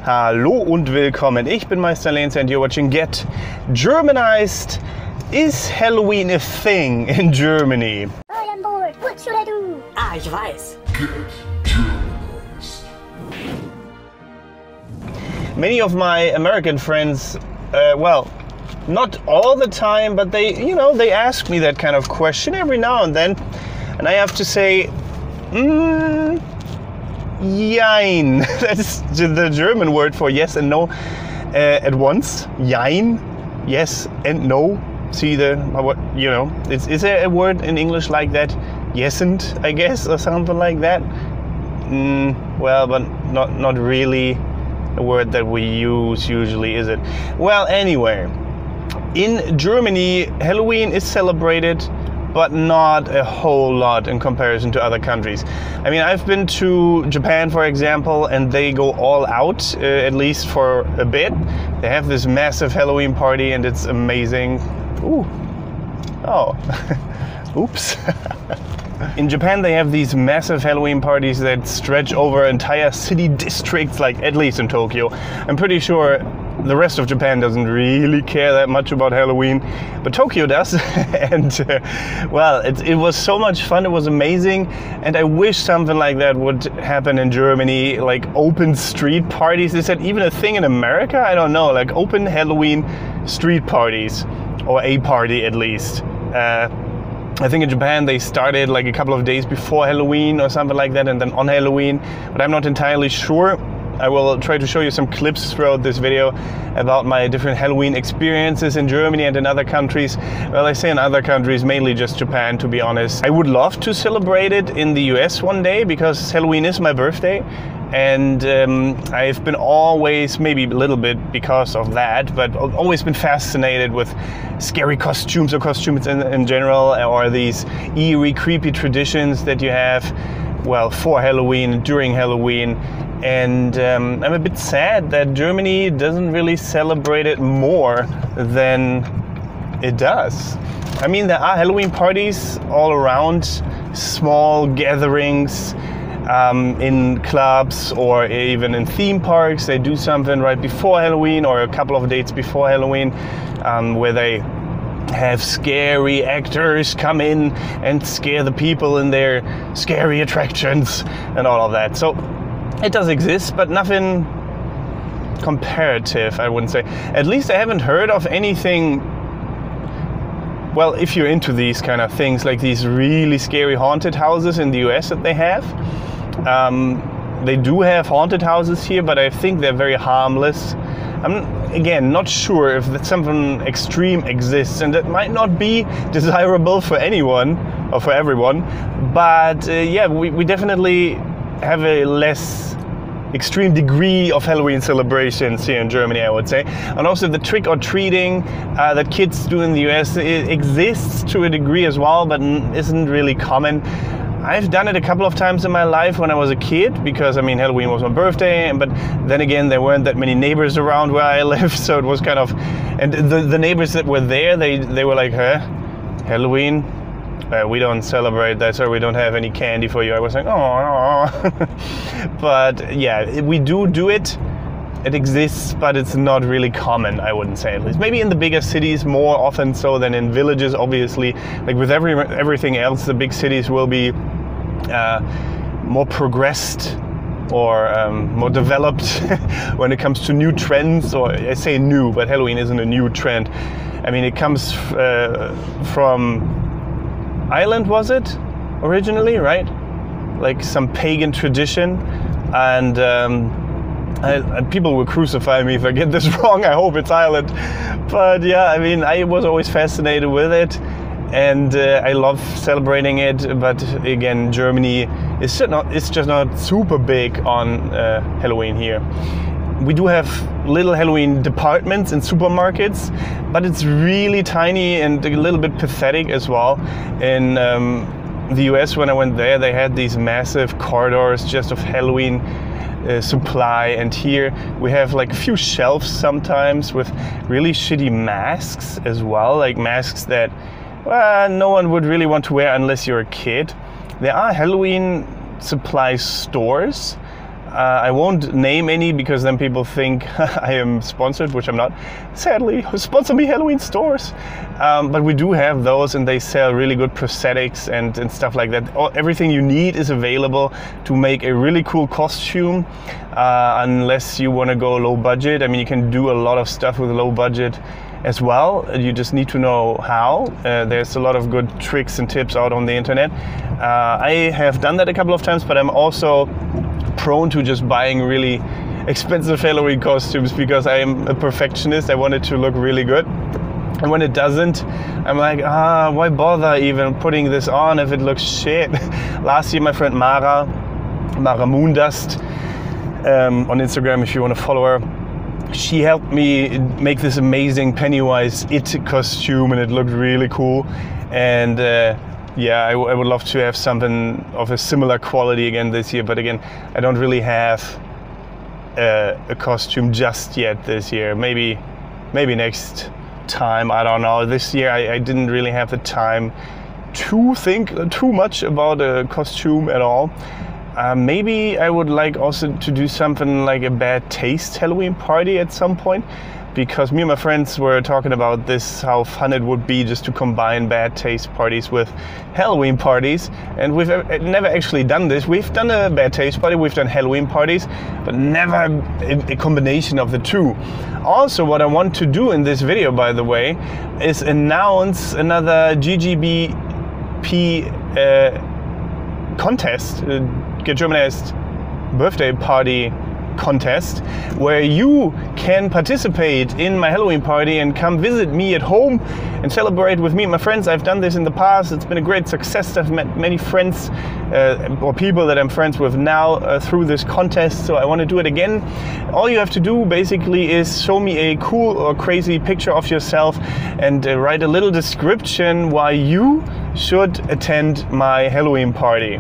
Hallo und willkommen. Ich bin Meister Lenz and you're watching Get Germanized. Is Halloween a thing in Germany? I am bored. What should I do? Ah, ich weiß. Many of my American friends, well, not all the time, but they ask me that kind of question every now and then, and I have to say, jein. That's the German word for yes and no at once. Jein, yes and no. See is there a word in English like that? Yesn't, I guess, or something like that. Well, but not really a word that we use usually, is it? Well, anyway, in Germany, Halloween is celebrated, but not a whole lot in comparison to other countries. I mean, I've been to Japan, for example, and they go all out, at least for a bit. They have this massive Halloween party and it's amazing. Ooh. Oh. Oops. In Japan, they have these massive Halloween parties that stretch over entire city districts, like at least in Tokyo. I'm pretty sure the rest of Japan doesn't really care that much about Halloween, but Tokyo does. And well, it was so much fun. It was amazing, and I wish something like that would happen in Germany, like open street parties. Is that even a thing in America? I don't know, like open Halloween street parties, or a party at least. I think in Japan they started like a couple of days before Halloween or something like that, and then on Halloween, but I'm not entirely sure. I will try to show you some clips throughout this video about my different Halloween experiences in Germany and in other countries. Well, I say in other countries, mainly just Japan, to be honest. I would love to celebrate it in the US one day, because Halloween is my birthday. And I've been always, maybe a little bit because of that, but always been fascinated with scary costumes, or costumes in general, or these eerie, creepy traditions that you have, well, for Halloween, during Halloween. And I'm a bit sad that Germany doesn't really celebrate it more than it does. I mean, there are Halloween parties all around, small gatherings, in clubs or even in theme parks. They do something right before Halloween or a couple of dates before Halloween, where they have scary actors come in and scare the people in their scary attractions and all of that. So it does exist, but nothing comparative, I wouldn't say. At least I haven't heard of anything. Well, if you're into these kind of things, like these really scary haunted houses in the US that they have. They do have haunted houses here, but I think they're very harmless. I'm, again, not sure if that something extreme exists, and that might not be desirable for anyone or for everyone. But yeah, we definitely have a less extreme degree of Halloween celebrations here in Germany, I would say. And also the trick-or-treating that kids do in the US, it exists to a degree as well, but isn't really common. I've done it a couple of times in my life when I was a kid, because I mean Halloween was my birthday, but then again there weren't that many neighbors around where I live, so it was kind of, and the neighbors that were there, they were like, huh? Halloween? We don't celebrate that, so we don't have any candy for you. I was like, oh. But yeah, we do it. It exists, but it's not really common, I wouldn't say, at least. Maybe in the bigger cities more often so than in villages, obviously. Like with everything else, the big cities will be more progressed or more developed when it comes to new trends. Or I say new, but Halloween isn't a new trend. I mean, it comes from Ireland, was it, originally, right? Like some pagan tradition, and people will crucify me if I get this wrong. I hope it's Ireland. But yeah, I mean, I was always fascinated with it, and I love celebrating it. But again, Germany is just not super big on Halloween here. We do have little Halloween departments in supermarkets, but it's really tiny and a little bit pathetic as well. In the US, when I went there, they had these massive corridors just of Halloween supply, and here we have like a few shelves sometimes with really shitty masks as well, like masks that no one would really want to wear unless you're a kid. There are Halloween supply stores, I won't name any because then people think I am sponsored, which I'm not. Sadly, sponsor me Halloween stores. But we do have those, and they sell really good prosthetics and stuff like that. Everything you need is available to make a really cool costume, unless you want to go low budget. I mean, you can do a lot of stuff with low budget as well. You just need to know how. There's a lot of good tricks and tips out on the internet. I have done that a couple of times, but I'm also prone to just buying really expensive Halloween costumes because I am a perfectionist. I want it to look really good. And when it doesn't, I'm like, why bother even putting this on if it looks shit? Last year, my friend Mara Moondust, on Instagram if you want to follow her, she helped me make this amazing Pennywise It costume, and it looked really cool. And yeah, I would love to have something of a similar quality again this year, but again, I don't really have a costume just yet this year. Maybe next time, I don't know. This year I didn't really have the time to think too much about a costume at all. Maybe I would like also to do something like a bad taste Halloween party at some point, because me and my friends were talking about this, how fun it would be just to combine bad taste parties with Halloween parties. And we've never actually done this. We've done a bad taste party, we've done Halloween parties, but never a combination of the two. Also, what I want to do in this video, by the way, is announce another GGBP contest, Get Germanized birthday party contest, where you can participate in my Halloween party and come visit me at home and celebrate with me and my friends. I've done this in the past. It's been a great success. I've met many friends or people that I'm friends with now through this contest, so I want to do it again. All you have to do basically is show me a cool or crazy picture of yourself and write a little description why you should attend my Halloween party.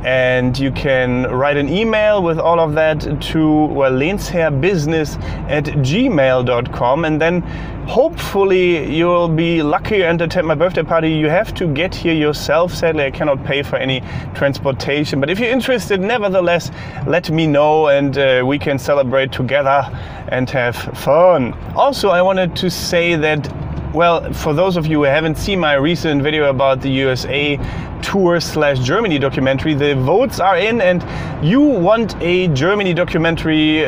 And you can write an email with all of that to lehnsherrbusiness@gmail.com, and then hopefully you'll be lucky and attend my birthday party. You have to get here yourself. Sadly, I cannot pay for any transportation, but if you're interested, nevertheless, let me know, and we can celebrate together and have fun. Also, I wanted to say that, well, for those of you who haven't seen my recent video about the USA tour/Germany documentary, the votes are in, and you want a Germany documentary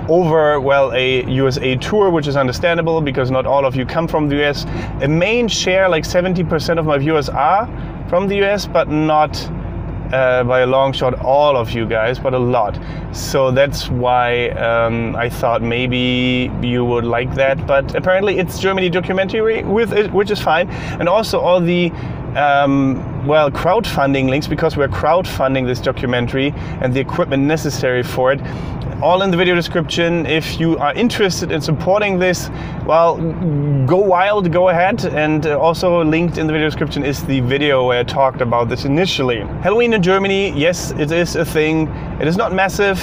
over, well, a USA tour, which is understandable because not all of you come from the US. A main share, like 70% of my viewers are from the US, but not by a long shot all of you guys, but a lot. So that's why I thought maybe you would like that, but apparently it's Germany documentary with it, which is fine. And also all the well, crowdfunding links, because we're crowdfunding this documentary and the equipment necessary for it, all in the video description. If you are interested in supporting this, well, go wild, go ahead. And also linked in the video description is the video where I talked about this initially. Halloween in Germany, yes, it is a thing. It is not massive,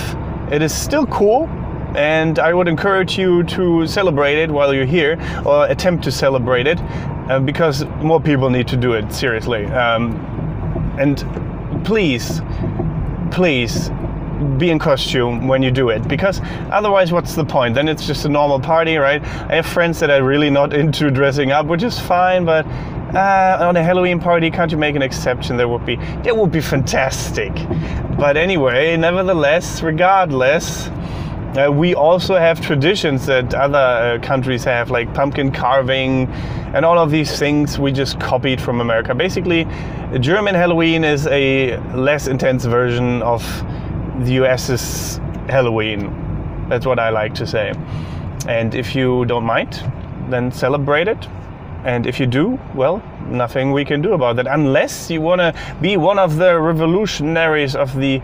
it is still cool, and I would encourage you to celebrate it while you're here, or attempt to celebrate it, because more people need to do it, seriously. And please be in costume when you do it, because otherwise what's the point? Then it's just a normal party, right? I have friends that are really not into dressing up, which is fine, but on a Halloween party, can't you make an exception? That would be fantastic. But anyway, nevertheless, regardless, we also have traditions that other countries have, like pumpkin carving and all of these things we just copied from America. Basically, German Halloween is a less intense version of the US's Halloween. That's what I like to say. And if you don't mind, then celebrate it. And if you do, well, nothing we can do about that, unless you want to be one of the revolutionaries of the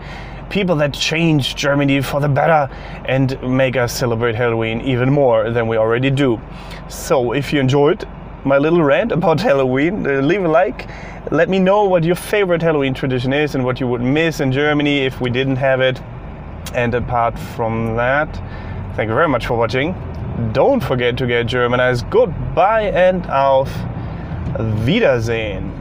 people that change Germany for the better and make us celebrate Halloween even more than we already do. So if you enjoyed my little rant about Halloween, leave a like. Let me know what your favorite Halloween tradition is and what you would miss in Germany if we didn't have it. And apart from that, thank you very much for watching. Don't forget to get Germanized. Goodbye and auf Wiedersehen.